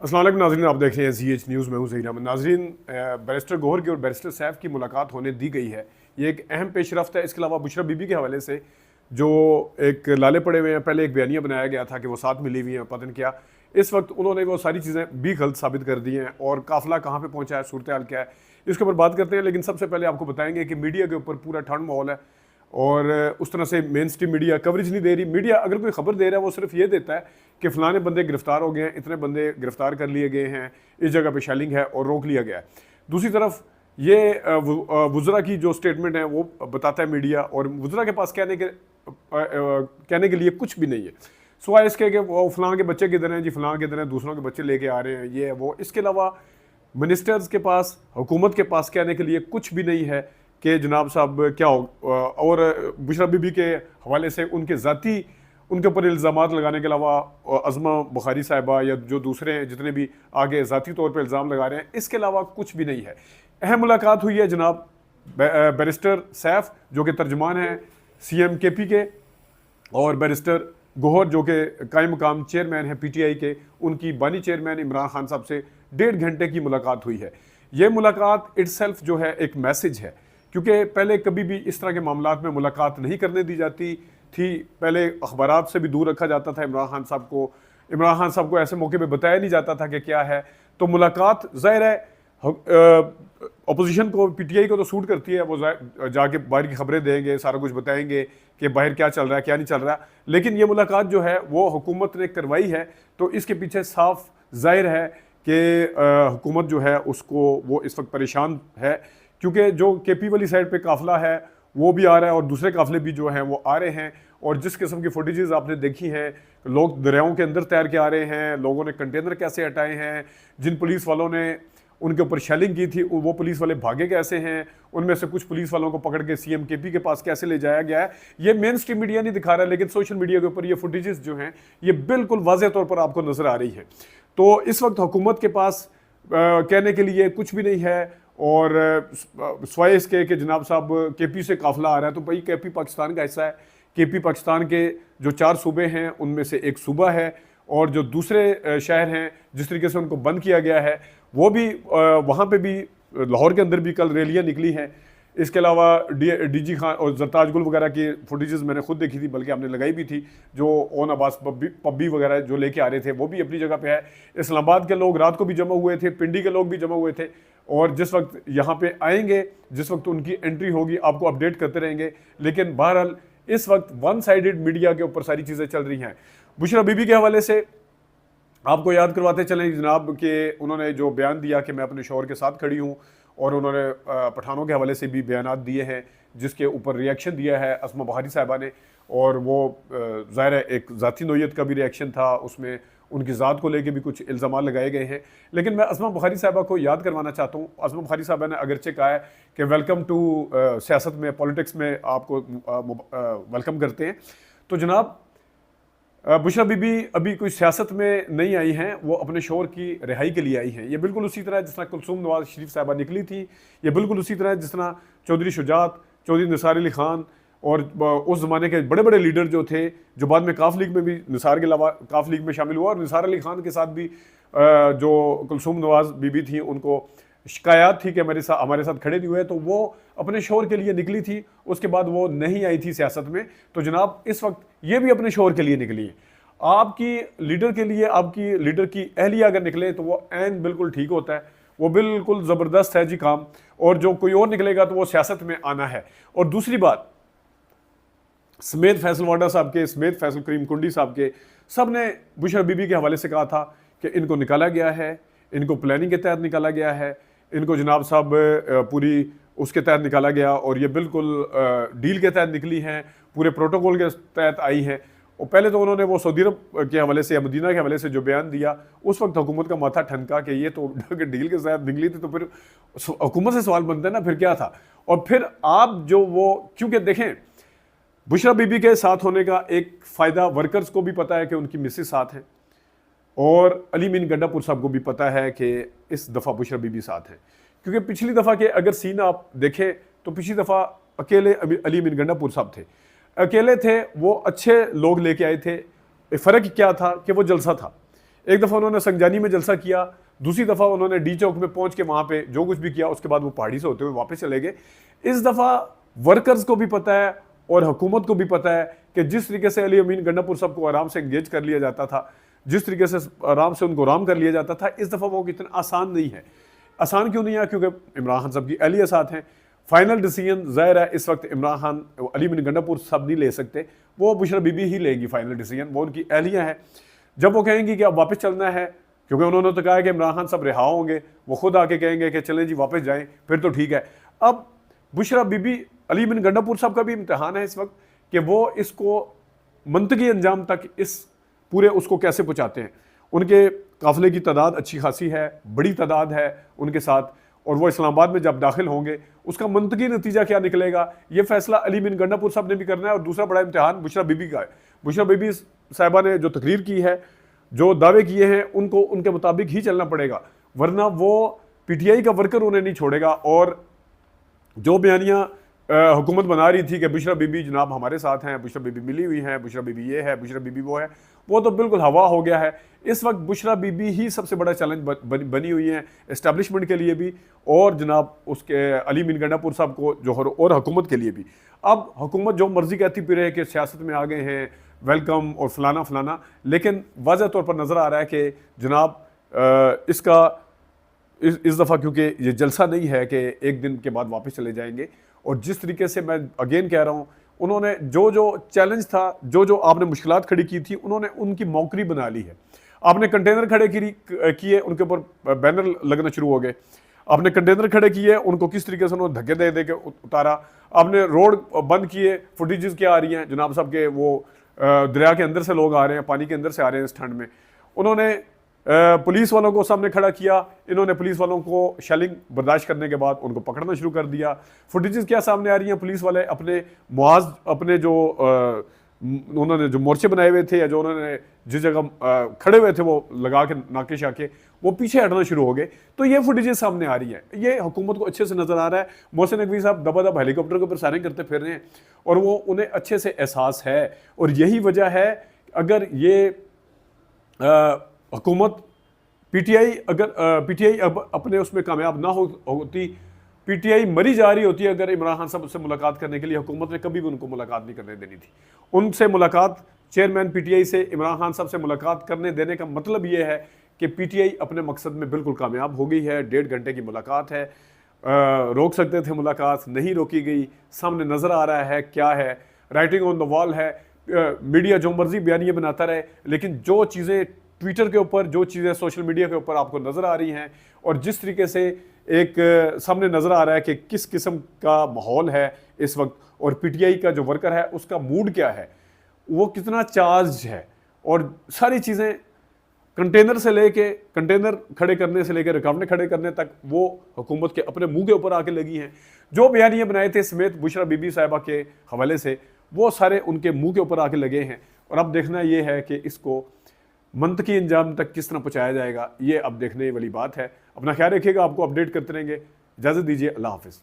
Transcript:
अस्सलाम वालेकुम नाज़रीन, आप देख रहे हैं ZH न्यूज़ में हूँ ज़हीर अहमद। नाज़रीन, बैरिस्टर गौहर की और बैरिस्टर सैफ की मुलाकात होने दी गई है। ये एक अहम पेशरफ्त है। इसके अलावा बुशरा बीबी के हवाले से जो एक लाले पड़े हुए हैं, पहले एक बयानिया बनाया गया था कि वो साथ मिली हुई हैं, पता नहीं क्या। इस वक्त उन्होंने वो सारी चीज़ें भी गलत साबित कर दी हैं और काफिला कहाँ पर पहुँचा है, सूरत हाल क्या है, इसके ऊपर बात करते हैं। लेकिन सबसे पहले आपको बताएंगे कि मीडिया के ऊपर पूरा ठंड माहौल है और उस तरह से मेन स्ट्रीम मीडिया कवरेज नहीं दे रही। मीडिया अगर कोई खबर दे रहा है वो सिर्फ ये देता है कि फलाने बंदे गिरफ्तार हो गए हैं, इतने बंदे गिरफ्तार कर लिए गए हैं, इस जगह पे शेलिंग है और रोक लिया गया है। दूसरी तरफ ये वुज़रा की जो स्टेटमेंट है वो बताता है मीडिया, और वुज़रा के पास कहने के लिए कुछ भी नहीं है सिवाय इसके कि वो फलां के बच्चे किधर हैं जी, फलां किधर हैं, दूसरों के बच्चे लेके आ रहे हैं, ये है वो। इसके अलावा मिनिस्टर्स के पास, हुकूमत के पास कहने के लिए कुछ भी नहीं है कि जनाब साहब क्या हो। और बुशरा बीबी के हवाले से उनके ऊपर इल्ज़ामात लगाने के अलावा अज़मा बुखारी साहिबा या जो दूसरे हैं जितने भी आगे ज़ाती तौर पर इल्ज़ाम लगा रहे हैं, इसके अलावा कुछ भी नहीं है। अहम मुलाकात हुई है जनाब बैरिस्टर सैफ जो कि तर्जमान हैं CM KP के, और बैरिस्टर गौहर जो कि कायम मकाम चेयरमैन है PTI के, उनकी बानी चेयरमैन इमरान खान साहब से 1.5 घंटे की मुलाकात हुई है। ये मुलाकात इटसेल्फ जो है एक मैसेज है, क्योंकि पहले कभी भी इस तरह के मामलात में मुलाकात नहीं करने दी जाती थी। पहले अखबारात से भी दूर रखा जाता था इमरान खान साहब को ऐसे मौके पे बताया नहीं जाता था कि क्या है। तो मुलाकात ज़ाहिर है अपोजिशन को, PTI को तो सूट करती है, वो जाके बाहर की खबरें देंगे, सारा कुछ बताएंगे कि बाहर क्या चल रहा है क्या नहीं चल रहा है। लेकिन ये मुलाकात जो है वो हुकूमत ने करवाई है, तो इसके पीछे साफ जाहिर है कि हुकूमत जो है उसको वो इस वक्त परेशान है, क्योंकि जो KP वाली साइड पे काफिला है वो भी आ रहा है और दूसरे काफिले भी जो हैं वो आ रहे हैं। और जिस किस्म की फुटेजेस आपने देखी हैं, लोग दरियाओं के अंदर तैर के आ रहे हैं, लोगों ने कंटेनर कैसे हटाए हैं, जिन पुलिस वालों ने उनके ऊपर शेलिंग की थी वो पुलिस वाले भागे कैसे हैं, उनमें से कुछ पुलिस वालों को पकड़ के CM KP के पास कैसे ले जाया गया है, ये मेन स्ट्रीम मीडिया नहीं दिखा रहा है, लेकिन सोशल मीडिया के ऊपर ये फुटेजेस जो हैं ये बिल्कुल वाज़ेह तौर पर आपको नज़र आ रही है। तो इस वक्त हुकूमत के पास कहने के लिए कुछ भी नहीं है, और सिवाय इसके कि जनाब साहब KP से काफिला आ रहा है, तो भाई KP पाकिस्तान का हिस्सा है। KP पाकिस्तान के जो 4 सूबे हैं उनमें से एक सूबा है, और जो दूसरे शहर हैं जिस तरीके से उनको बंद किया गया है वो भी, वहाँ पे भी लाहौर के अंदर भी कल रैलियाँ निकली हैं। इसके अलावा DG खान और जरताज गुल वगैरह की फुटेजेस मैंने खुद देखी थी, बल्कि हमने लगाई भी थी, जो ओन अब्बास पब्बी वगैरह जो लेके आ रहे थे वो भी अपनी जगह पे है। इस्लामाबाद के लोग रात को भी जमा हुए थे, पिंडी के लोग भी जमा हुए थे, और जिस वक्त यहाँ पे आएंगे, जिस वक्त उनकी एंट्री होगी, आपको अपडेट करते रहेंगे। लेकिन बहरहाल इस वक्त वन साइडेड मीडिया के ऊपर सारी चीज़ें चल रही हैं। बुशरा बीबी के हवाले से आपको याद करवाते चलें जनाब कि उन्होंने जो बयान दिया कि मैं अपने शौहर के साथ खड़ी हूँ, और उन्होंने पठानों के हवाले से भी बयानात दिए हैं जिसके ऊपर रिएक्शन दिया है अज़मा बुखारी साहिबा ने, और वो ज़ाहिर है एक ज़ाती नोयत का भी रिएक्शन था, उसमें उनकी ज़ात को लेके भी कुछ इल्ज़ाम लगाए गए हैं। लेकिन मैं अज़मा बुखारी साहिबा को याद करवाना चाहता हूँ। अज़मा बुखारी साहिबा ने अगरचे कहा है कि वेलकम टू सियासत में, पॉलिटिक्स में आपको वेलकम करते हैं। तो जनाब बुशरा बीबी अभी कोई सियासत में नहीं आई हैं, वो अपने शोहर की रिहाई के लिए आई हैं। ये बिल्कुल उसी तरह जिस तरह कुलसूम नवाज शरीफ साहिबा निकली थी, ये बिल्कुल उसी तरह जिस तरह चौधरी शुजात, चौधरी निसार अली खान और उस ज़माने के बड़े बड़े लीडर जो थे, जो बाद में काफ लीग में भी, निसार के अलावा काफ लीग में शामिल हुआ, और निसार अली खान के साथ भी जो कुलसूम नवाज बीबी थी उनको शिकायत थी कि हमारे साथ खड़े नहीं हुए, तो वो अपने शोहर के लिए निकली थी। उसके बाद वो नहीं आई थी सियासत में। तो जनाब इस वक्त ये भी अपने शोहर के लिए निकली है। आपकी लीडर के लिए, आपकी लीडर की अहलिया अगर निकले तो वो ऐन बिल्कुल ठीक होता है, वो बिल्कुल ज़बरदस्त है जी काम। और जो कोई और निकलेगा तो वो सियासत में आना है। और दूसरी बात, समेत फैसल वाडा साहब के, समेत फैसल करीम कुंडी साहब के, सब ने बुशरा बीबी के हवाले से कहा था कि इनको निकाला गया है, इनको प्लानिंग के तहत निकाला गया है, इनको जनाब साहब पूरी उसके तहत निकाला गया, और ये बिल्कुल डील के तहत निकली हैं, पूरे प्रोटोकॉल के तहत आई हैं। और पहले तो उन्होंने वो सऊदी अरब के हवाले से या मदीना के हवाले से जो बयान दिया, उस वक्त हुकूमत का माथा ठनका कि ये तो डील के तहत निकली थी, तो फिर हुकूमत से सवाल बनता है ना, फिर क्या था। और फिर आप जो वो, क्योंकि देखें बुशरा बीबी के साथ होने का एक फ़ायदा वर्कर्स को भी पता है कि उनकी मिसेस साथ हैं, और अली मीन गंडापुर साहब को भी पता है कि इस दफ़ा बुशरा बीबी साथ हैं। क्योंकि पिछली दफ़ा के अगर सीन आप देखें तो पिछली दफ़ा अकेले अली मीन गंडापुर साहब थे, अकेले थे, वो अच्छे लोग लेके आए थे। फ़र्क क्या था कि वो जलसा था, एक दफ़ा उन्होंने संगजानी में जलसा किया, दूसरी दफ़ा उन्होंने डी चौक में पहुंच के वहाँ पे जो कुछ भी किया, उसके बाद वो पहाड़ी से होते हुए वापस चले गए। इस दफ़ा वर्कर्स को भी पता है और हुकूमत को भी पता है कि जिस तरीके से अली अमीन गंडापुर साहब को आराम से एंगेज कर लिया जाता था, जिस तरीके से आराम से उनको राम कर लिया जाता था, इस दफ़ा वो इतना आसान नहीं है। आसान क्यों नहीं है? क्योंकि इमरान खान साहब की अहलिया साथ हैं। फाइनल डिसीजन ज़ाहिर है इस वक्त इमरान खान अली अमीन गंडापुर साहब नहीं ले सकते, वो बुशरा बीबी ही लेंगी फाइनल डिसीजन, वो उनकी अहलिया है। जब वो कहेंगी कि अब वापस चलना है, क्योंकि उन्होंने तो कहा है कि इमरान खान साहब रिहा होंगे, वो खुद आके कहेंगे कि चलें जी वापस जाएं, फिर तो ठीक है। अब बुशरा बीबी अली बिन गंडापुर साहब का भी इम्तिहान है इस वक्त कि वो इसको मंतकी अंजाम तक इस पूरे उसको कैसे पहुँचाते हैं। उनके काफिले की तादाद अच्छी खासी है, बड़ी तादाद है उनके साथ, और वो इस्लामाबाद में जब दाखिल होंगे उसका मंतकी नतीजा क्या निकलेगा, ये फैसला अली बिन गंडापुर साहब ने भी करना है। और दूसरा बड़ा इम्तिहान बुशरा बीबी का है। बुशरा बीबी साहिबा ने जो तकरीर की है, जो दावे किए हैं, उनको उनके मुताबिक ही चलना पड़ेगा, वरना वो पीटीआई का वर्कर उन्हें नहीं छोड़ेगा। और जो बयानियाँ हुकूमत बना रही थी कि बुशरा बीबी जनाब हमारे साथ हैं, बुशरा बीबी मिली हुई हैं, बुशरा बीबी ये है, बुशरा बीबी वो है, वो तो बिल्कुल हवा हो गया है। इस वक्त बुशरा बीबी ही सबसे बड़ा चैलेंज बनी हुई है इस्टेब्लिशमेंट के लिए भी, और जनाब उसके अली बिन गंडापुर साहब को जो और हुकूमत के लिए भी। अब हुकूमत जो मर्जी कहती फिर है कि सियासत में आ गए हैं, वेलकम और फलाना फलाना, लेकिन वाज़ह तौर पर नज़र आ रहा है कि जनाब इसका इस दफ़ा क्योंकि ये जलसा नहीं है कि एक दिन के बाद वापस चले जाएंगे। और जिस तरीके से मैं अगेन कह रहा हूँ, उन्होंने जो जो चैलेंज था, जो जो आपने मुश्किलात खड़ी की थी, उन्होंने उनकी मौकरी बना ली है। आपने कंटेनर खड़े किए, उनके ऊपर बैनर लगना शुरू हो गए। आपने कंटेनर खड़े किए, उनको किस तरीके से उन्होंने धक्के दे दे के उतारा। आपने रोड बंद किए, फुटेजेस क्या आ रही हैं जनाब साहब के, वो दरिया के अंदर से लोग आ रहे हैं, पानी के अंदर से आ रहे हैं इस ठंड में। उन्होंने पुलिस वालों को सामने खड़ा किया, इन्होंने पुलिस वालों को शेलिंग बर्दाश्त करने के बाद उनको पकड़ना शुरू कर दिया। फुटेजेस क्या सामने आ रही हैं, पुलिस वाले अपने मुआज अपने जो उन्होंने जो मोर्चे बनाए हुए थे या जो उन्होंने जिस जगह खड़े हुए थे वो लगा के नाके शाके, वो पीछे हटना शुरू हो गए। तो ये फुटेजेस सामने आ रही हैं, ये हुकूमत को अच्छे से नज़र आ रहा है। मोहसिन नकवी साहब दबादब हेलीकॉप्टर के ऊपर सायरिंग करते फिर रहे हैं, और वो उन्हें अच्छे से एहसास है। और यही वजह है, अगर ये हुकूमत पीटीआई अब अपने उसमें कामयाब ना होती, पीटीआई मरी जा रही होती अगर इमरान खान साहब उससे मुलाकात करने के लिए, हुकूमत ने कभी भी उनको मुलाकात नहीं करने देनी थी। उनसे मुलाकात, चेयरमैन पीटीआई से इमरान खान साहब से मुलाकात करने देने का मतलब ये है कि पीटीआई अपने मकसद में बिल्कुल कामयाब हो गई है। 1.5 घंटे की मुलाकात है, रोक सकते थे मुलाकात, नहीं रोकी गई, सामने नज़र आ रहा है क्या है, राइटिंग ऑन द वॉल है। मीडिया जो मर्जी बयानियाँ बनाता रहे, लेकिन जो चीज़ें ट्विटर के ऊपर, जो चीज़ें सोशल मीडिया के ऊपर आपको नज़र आ रही हैं, और जिस तरीके से एक सामने नज़र आ रहा है कि किस किस्म का माहौल है इस वक्त, और पीटीआई का जो वर्कर है उसका मूड क्या है, वो कितना चार्ज है, और सारी चीज़ें कंटेनर से लेके, कंटेनर खड़े करने से लेकर रुकावटें खड़े करने तक वो हुकूमत के अपने मुंह के ऊपर आके लगी हैं। जो बयानियाँ बनाए थे समेत बुशरा बीबी साहिबा के हवाले से, वो सारे उनके मुंह के ऊपर आके लगे हैं। और अब देखना ये है कि इसको मंतकी अंजाम तक किस तरह पहुँचाया जाएगा, ये अब देखने वाली बात है। अपना ख्याल रखिएगा, आपको अपडेट करते रहेंगे। इजाज़त दीजिए, अल्लाह हाफिज़।